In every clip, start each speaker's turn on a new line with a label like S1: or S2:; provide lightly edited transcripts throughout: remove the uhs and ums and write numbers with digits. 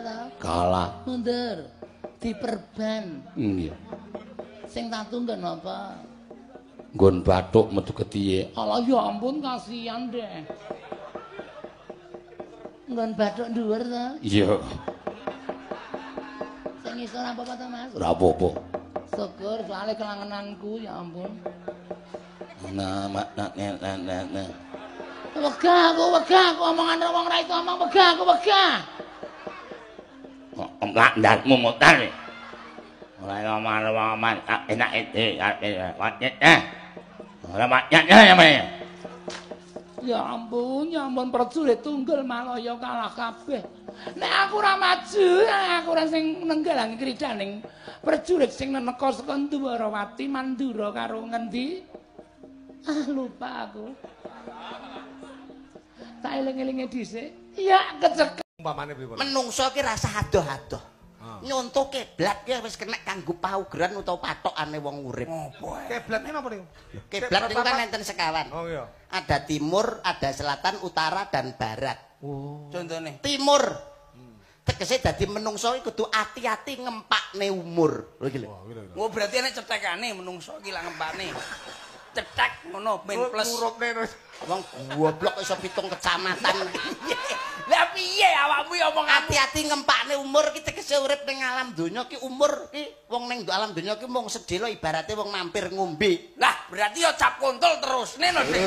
S1: ta?
S2: Kalah.
S1: Mundur. Diperban.
S2: Iya.
S1: Sing tatu nggon apa?
S2: Nggon bathuk metu ketiye.
S1: Allah ya ampun kasihan deh. Nggon bathuk dhuwur ta?
S2: Iya.
S1: Sing isor apa ta Mas?
S2: Ora apa-apa.
S1: Syukur soalnya kelangenanku ya ampun.
S2: Nah.
S1: Wegah aku omongan wong ra iso omong wegah aku.
S2: Enggak ndatmu mutar. Ora ngomong enak itu ora maknya namanya.
S1: Ya ampun prajurit tunggal Malaya kalah kabeh. Nek aku ora maju, aku ora sing nenggalangi kridaning prajurit sing neneka saka Ndwarawati Mandura karo ngendi? Lupa aku. Tak eling-elinge dhisik. Ya kecek.
S3: Umpamane pripun?
S4: Menungso ki rasa adoh-adoh. Nyonto keblat ki wis kena kanggo paugeran utawa patokane wong urip.
S3: Apa? Keblat napa niku?
S4: Keblat niku kan enten sekawan.
S3: Oh iya.
S4: Ada timur, ada selatan, utara dan barat.
S3: Oh.
S4: Contone timur. Tegese dadi menungso iki kudu ati-ati ngempakne umur. Lho iki lho.
S5: Oh berarti nek cetekane menungso iki lak ngempakne. Cetek ngono min plus.
S3: Urutne terus.
S4: Wong goblok iso pitung kecamatan.
S5: Lah piye awakmu ya omong
S4: Hati-hati ngempakne umur ki tegese urip ning alam donya ki umur ki wong ning alam donya ki mung sedhela ibarate wong mampir ngombe.
S5: Lah berarti ya cap kontol terus nih lho Dik.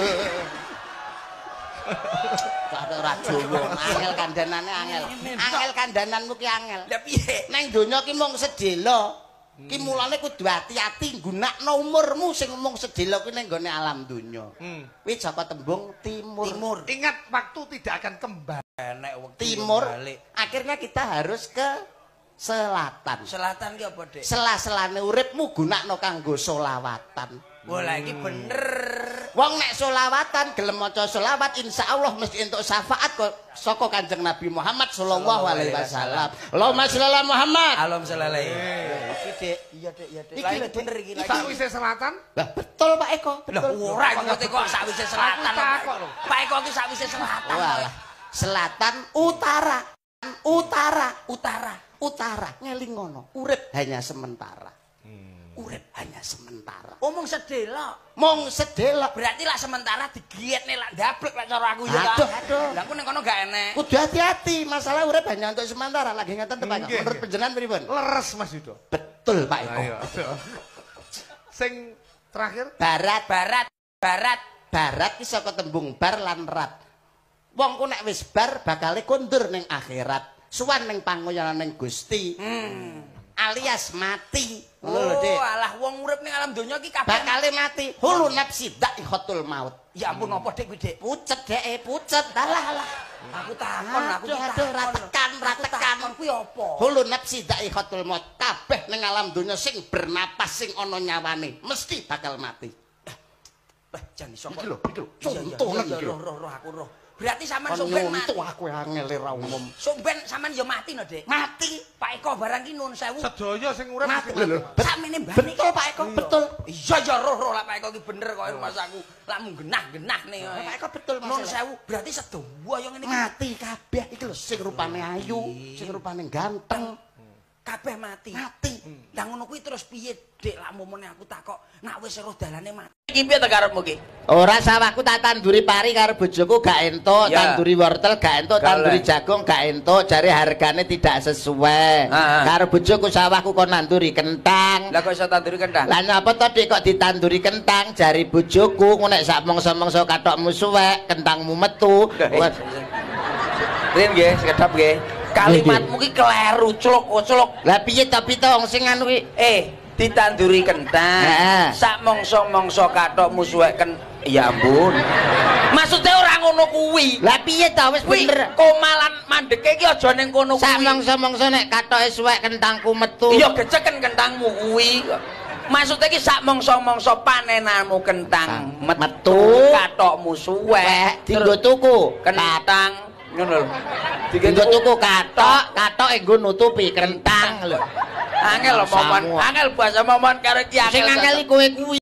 S4: Karo ora Jawa, angel kandanane angel. Angel kandananmu ki angel.
S5: Lah piye?
S4: Ning donya ki mung sedhela. Ki mulane kudu ati-ati nggunakno umurmu sing mung sedhela ki ning gone alam donya. Kuwi Jaka tembung timur.
S3: Ingat waktu tidak akan kembali.
S5: Nek wektu
S4: Timur.
S5: balik.
S4: Akhirnya kita harus ke selatan.
S5: Selatan ki apa, Dik?
S4: Sela-selane uripmu gunakno kanggo selawatan.
S5: Wah, lah iki bener.
S4: Wong nek selawatan gelem maca selawat insyaallah mesti entuk syafaat kok saka Kanjeng Nabi Muhammad sallallahu alaihi wasallam. Allahumma shalli ala Muhammad.
S5: Alam selele.
S4: Iki Dik,
S5: Iya, Dik, iya, Dik.
S4: Iki lho,
S5: bener iki.
S3: Sakwise selatan?
S4: Lah betul Pak Eko,
S5: Lah
S4: betul.
S5: ora iki ngerti kok sakwise selatan.
S3: Aku takok lho.
S5: Pak Eko iki sakwise selatan.
S4: Walah. Selatan, utara.
S5: Utara.
S4: Utara. Ngeling ngono. Urip hanya sementara. Urip hanya sementara.
S5: Omong sedela.
S4: Mong sedela.
S5: Berarti lah sementara digietne lak ndablek lak cara aku ya.
S4: Aduh.
S5: Lah aku ning kono gak enek.
S4: Kudu hati-hati, masalah urip hanya untuk sementara. Lagi ngeten Pak Eko. Menurut panjenengan pripun?
S3: Leres Mas Yudo.
S4: Betul Pak Eko.
S3: Ayo. Sing terakhir
S4: Barat ki saka tembung bar lan rat. Wong ku nek wis bar bakale kondur ning akhirat. Suwan ning panguyaning Gusti. Alias mati.
S5: Oh, alah wong urip ning alam donya iki kabeh
S4: Bakale mati. Hulu nafsi dha'iqatul maut.
S5: ya ampun apa Dik kuwi Dik?
S4: Pucet deke, pucet. Alah.
S5: Aku takon, aku
S4: Aduh, ra tekan.
S5: Kuwi apa?
S4: Hulu nafsi dha'iqatul maut. Kabeh ning alam donya sing bernapas sing ana nyawane mesti bakal mati.
S5: Jan iso kok.
S4: Iki lho. Contoh iki lho.
S5: Roh aku roh. Berarti sampean somben mati.
S4: Nyontoh aku angel ra umum.
S5: Somben sampean ya mati no, Dik.
S4: Mati.
S5: Pak Eko barang ki nuwun sewu.
S3: sedaya sing urip
S4: Mati
S3: mesti
S4: lho.
S5: Sakmene mbane.
S4: Betul Pak Eko, betul.
S5: Iya ya roh lah Pak Eko ki bener kok rumah aku. Lak mung genah-genah nih.
S4: Pak Eko betul
S5: Nuwun
S4: Mas.
S5: sewu. Berarti sedoyo yang ngene iki
S4: Mati kabeh iki lho sing rupane ayu, sing rupane ganteng.
S5: kabeh mati.
S4: Mati.
S5: Lah ngono kuwi terus piye, Dik? Lak momone aku takok, nak wis roh dalane mati. Iki piye to karepmu ki?
S4: Ora sawahku tak tanduri pari karo bojoku gak entuk, tanduri wortel gak entuk, tanduri jagung gak entuk, jare hargane tidak sesuai. Karo bojoku sawahku kon nanduri kentang.
S5: Lah kok iso tanduri kentang?
S4: Lah napa to Dik kok ditanduri kentang jari bojoku ngono nek sak mongso-mongso katokmu suwek, kentangmu metu.
S5: Rin nggih, sekedap nggih. Kalimatmu ki kleru, culuk-culuk.
S4: Lah piye to wong sing anu ki?
S5: Ditanduri kentang. Sak mongso-mongso katokmu suwek ya ampun. Maksudnya ora ngono kuwi.
S4: Lah piye to wis bener.
S5: Komalan mandeke ki aja ning kono kuwi.
S4: Sak mongso-mongso nek katoke suwek kentangku metu.
S5: Iya geceken kentangmu kuwi. Maksudnya ki sak mongso-mongso panenanmu kentang
S4: metu,
S5: katokmu suwek,
S4: dienggo tuku
S5: kentang ngono lho.
S4: Dienggo tuku katok enggo nutupi kentang lho.
S5: Angel lho momon, angel bahasa momon karo ki
S4: sing angel kowe kuwi.